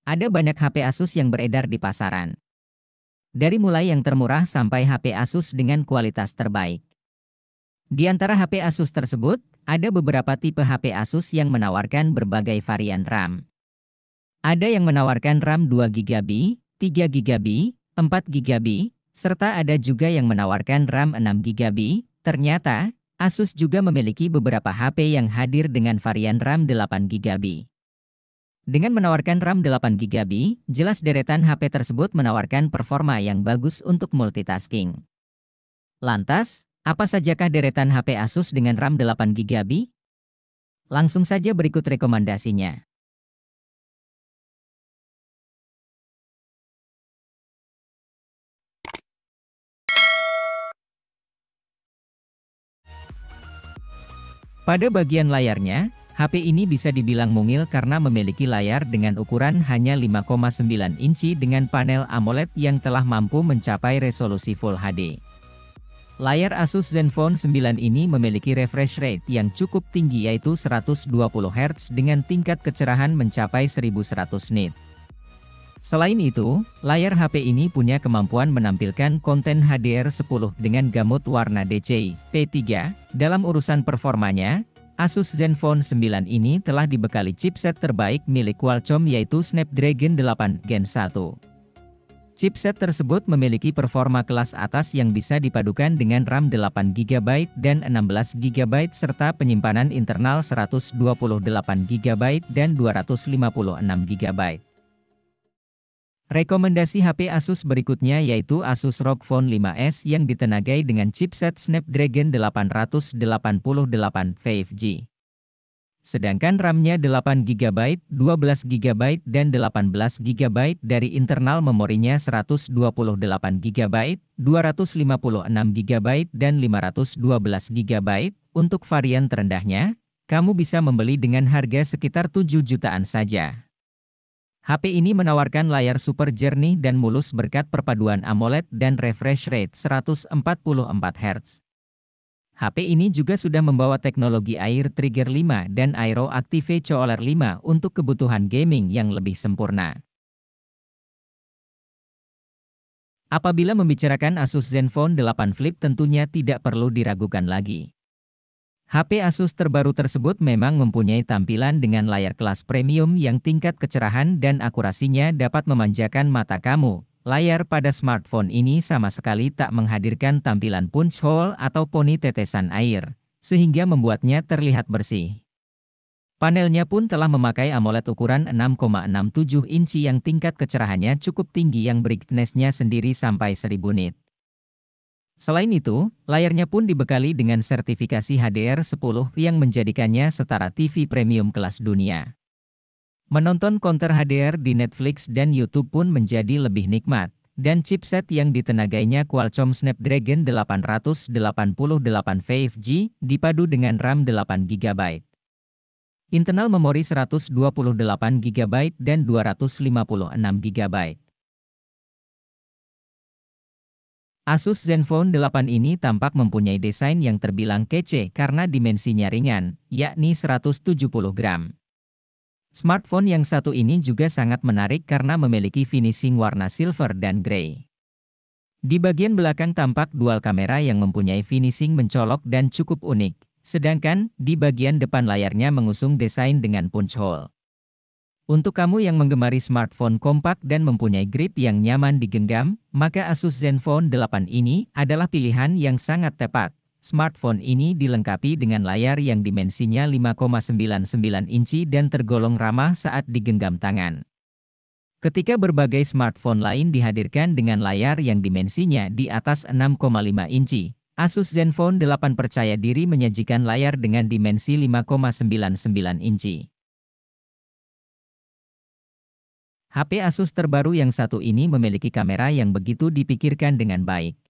Ada banyak HP Asus yang beredar di pasaran. Dari mulai yang termurah sampai HP Asus dengan kualitas terbaik. Di antara HP Asus tersebut, ada beberapa tipe HP Asus yang menawarkan berbagai varian RAM. Ada yang menawarkan RAM 2GB, 3GB, 4GB, serta ada juga yang menawarkan RAM 6GB. Ternyata, Asus juga memiliki beberapa HP yang hadir dengan varian RAM 8GB. Dengan menawarkan RAM 8GB, jelas deretan HP tersebut menawarkan performa yang bagus untuk multitasking. Lantas, apa sajakah deretan HP Asus dengan RAM 8GB? Langsung saja berikut rekomendasinya. Pada bagian layarnya, HP ini bisa dibilang mungil karena memiliki layar dengan ukuran hanya 5,9 inci dengan panel AMOLED yang telah mampu mencapai resolusi Full HD. Layar Asus Zenfone 9 ini memiliki refresh rate yang cukup tinggi yaitu 120 Hz dengan tingkat kecerahan mencapai 1100 nit. Selain itu, layar HP ini punya kemampuan menampilkan konten HDR10 dengan gamut warna DCI-P3. Dalam urusan performanya, Asus Zenfone 9 ini telah dibekali chipset terbaik milik Qualcomm yaitu Snapdragon 8 Gen 1. Chipset tersebut memiliki performa kelas atas yang bisa dipadukan dengan RAM 8GB dan 16GB serta penyimpanan internal 128GB dan 256GB. Rekomendasi HP Asus berikutnya yaitu Asus ROG Phone 5s yang ditenagai dengan chipset Snapdragon 888 5G. Sedangkan RAM-nya 8GB, 12GB, dan 18GB dari internal memorinya 128GB, 256GB, dan 512GB. Untuk varian terendahnya, kamu bisa membeli dengan harga sekitar 7 jutaan saja. HP ini menawarkan layar super jernih dan mulus berkat perpaduan AMOLED dan refresh rate 144 Hz. HP ini juga sudah membawa teknologi Air Trigger 5 dan Aero Active Cooler 5 untuk kebutuhan gaming yang lebih sempurna. Apabila membicarakan Asus Zenfone 8 Flip tentunya tidak perlu diragukan lagi. HP Asus terbaru tersebut memang mempunyai tampilan dengan layar kelas premium yang tingkat kecerahan dan akurasinya dapat memanjakan mata kamu. Layar pada smartphone ini sama sekali tak menghadirkan tampilan punch hole atau poni tetesan air, sehingga membuatnya terlihat bersih. Panelnya pun telah memakai AMOLED ukuran 6,67 inci yang tingkat kecerahannya cukup tinggi yang brightness-nya sendiri sampai 1000 nit. Selain itu, layarnya pun dibekali dengan sertifikasi HDR10 yang menjadikannya setara TV premium kelas dunia. Menonton konter HDR di Netflix dan YouTube pun menjadi lebih nikmat, dan chipset yang ditenagainya Qualcomm Snapdragon 888 5G dipadu dengan RAM 8GB. Internal memori 128GB dan 256GB. Asus Zenfone 8 ini tampak mempunyai desain yang terbilang kece karena dimensinya ringan, yakni 170 gram. Smartphone yang satu ini juga sangat menarik karena memiliki finishing warna silver dan grey. Di bagian belakang tampak dual kamera yang mempunyai finishing mencolok dan cukup unik, sedangkan di bagian depan layarnya mengusung desain dengan punch hole. Untuk kamu yang menggemari smartphone kompak dan mempunyai grip yang nyaman digenggam, maka Asus Zenfone 8 ini adalah pilihan yang sangat tepat. Smartphone ini dilengkapi dengan layar yang dimensinya 5,99 inci dan tergolong ramah saat digenggam tangan. Ketika berbagai smartphone lain dihadirkan dengan layar yang dimensinya di atas 6,5 inci, Asus Zenfone 8 percaya diri menyajikan layar dengan dimensi 5,99 inci. HP Asus terbaru yang satu ini memiliki kamera yang begitu dipikirkan dengan baik.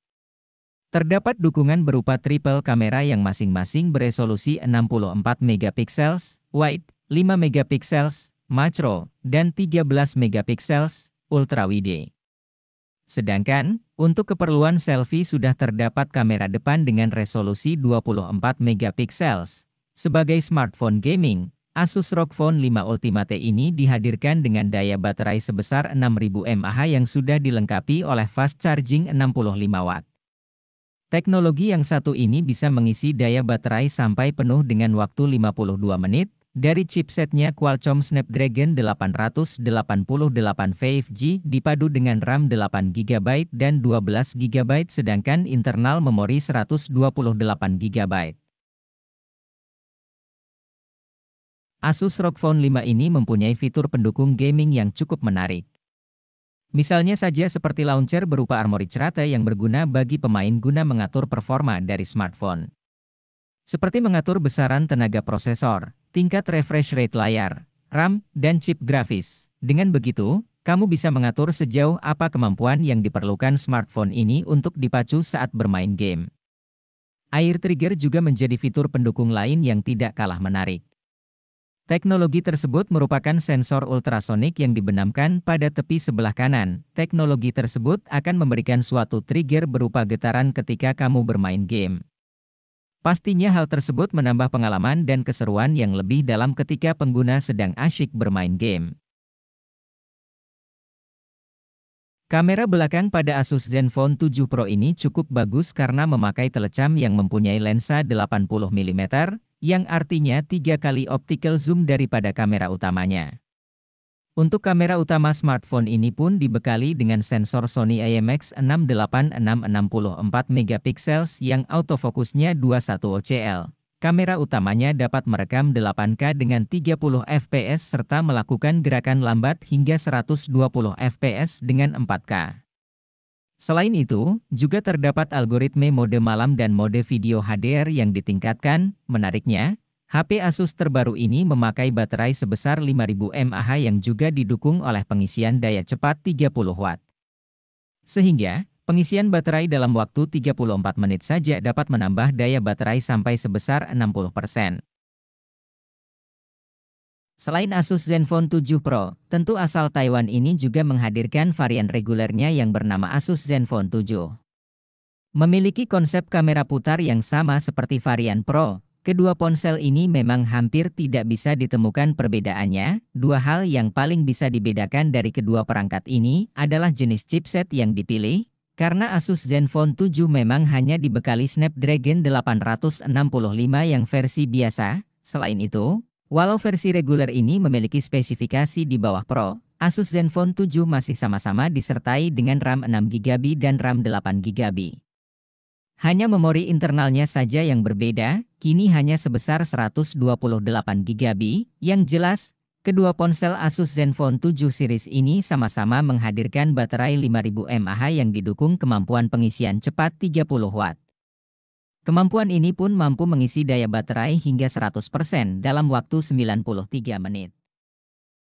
Terdapat dukungan berupa triple kamera yang masing-masing beresolusi 64 megapiksel, wide, 5 megapiksel, macro, dan 13 megapiksel, ultra wide. Sedangkan, untuk keperluan selfie sudah terdapat kamera depan dengan resolusi 24 megapiksel. Sebagai smartphone gaming, Asus ROG Phone 5 Ultimate ini dihadirkan dengan daya baterai sebesar 6000 mAh yang sudah dilengkapi oleh fast charging 65 watt. Teknologi yang satu ini bisa mengisi daya baterai sampai penuh dengan waktu 52 menit, dari chipsetnya Qualcomm Snapdragon 888 5G dipadu dengan RAM 8GB dan 12GB sedangkan internal memori 128GB. Asus ROG Phone 5 ini mempunyai fitur pendukung gaming yang cukup menarik. Misalnya saja seperti launcher berupa Armoury Cerate yang berguna bagi pemain guna mengatur performa dari smartphone. Seperti mengatur besaran tenaga prosesor, tingkat refresh rate layar, RAM, dan chip grafis. Dengan begitu, kamu bisa mengatur sejauh apa kemampuan yang diperlukan smartphone ini untuk dipacu saat bermain game. Air trigger juga menjadi fitur pendukung lain yang tidak kalah menarik. Teknologi tersebut merupakan sensor ultrasonik yang dibenamkan pada tepi sebelah kanan. Teknologi tersebut akan memberikan suatu trigger berupa getaran ketika kamu bermain game. Pastinya hal tersebut menambah pengalaman dan keseruan yang lebih dalam ketika pengguna sedang asyik bermain game. Kamera belakang pada Asus Zenfone 7 Pro ini cukup bagus karena memakai telecam yang mempunyai lensa 80mm, yang artinya 3 kali optical zoom daripada kamera utamanya. Untuk kamera utama smartphone ini pun dibekali dengan sensor Sony IMX686 64MP yang autofokusnya 21 OCL. Kamera utamanya dapat merekam 8K dengan 30 fps serta melakukan gerakan lambat hingga 120 fps dengan 4K. Selain itu, juga terdapat algoritme mode malam dan mode video HDR yang ditingkatkan. Menariknya, HP Asus terbaru ini memakai baterai sebesar 5000 mAh yang juga didukung oleh pengisian daya cepat 30 watt. Sehingga, pengisian baterai dalam waktu 34 menit saja dapat menambah daya baterai sampai sebesar 60%. Selain Asus Zenfone 7 Pro, tentu asal Taiwan ini juga menghadirkan varian regulernya yang bernama Asus Zenfone 7. Memiliki konsep kamera putar yang sama seperti varian Pro, kedua ponsel ini memang hampir tidak bisa ditemukan perbedaannya. Dua hal yang paling bisa dibedakan dari kedua perangkat ini adalah jenis chipset yang dipilih, karena Asus Zenfone 7 memang hanya dibekali Snapdragon 865 yang versi biasa. Selain itu, walau versi reguler ini memiliki spesifikasi di bawah Pro, Asus Zenfone 7 masih sama-sama disertai dengan RAM 6GB dan RAM 8GB. Hanya memori internalnya saja yang berbeda, kini hanya sebesar 128GB. Yang jelas, kedua ponsel Asus Zenfone 7 series ini sama-sama menghadirkan baterai 5000 mAh yang didukung kemampuan pengisian cepat 30 watt. Kemampuan ini pun mampu mengisi daya baterai hingga 100% dalam waktu 93 menit.